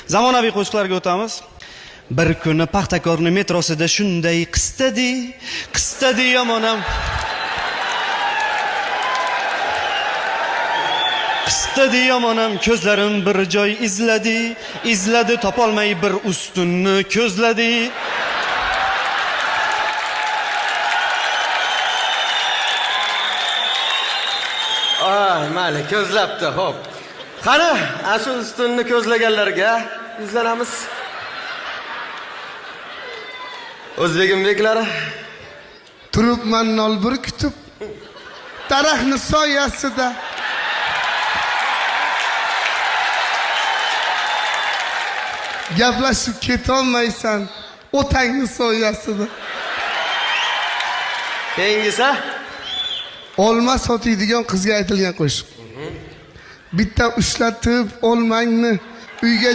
Zamonaviy qo'shiqlarga o'tamiz. Bir kuni Paxtakorni metrosida shunday qistadi yomonam. Qistadi yomonam, ko'zlarim bir joy izladi, topolmay bir ustunni ko'zladi. Ay, mayli, ko'zlabdi, xo'p. Qani, shu ustunni ko'zlaganlarga yuzlanamiz. O'zbegim beklari. Turibman nolbur kutib, daraxtni soyasida. Gaplashib ketolmaysan, o'tangni soyasida. Keyingisi Olma sotadigan qizga aytilgan qo'shiq. Bitta ushlatib olmangni uyga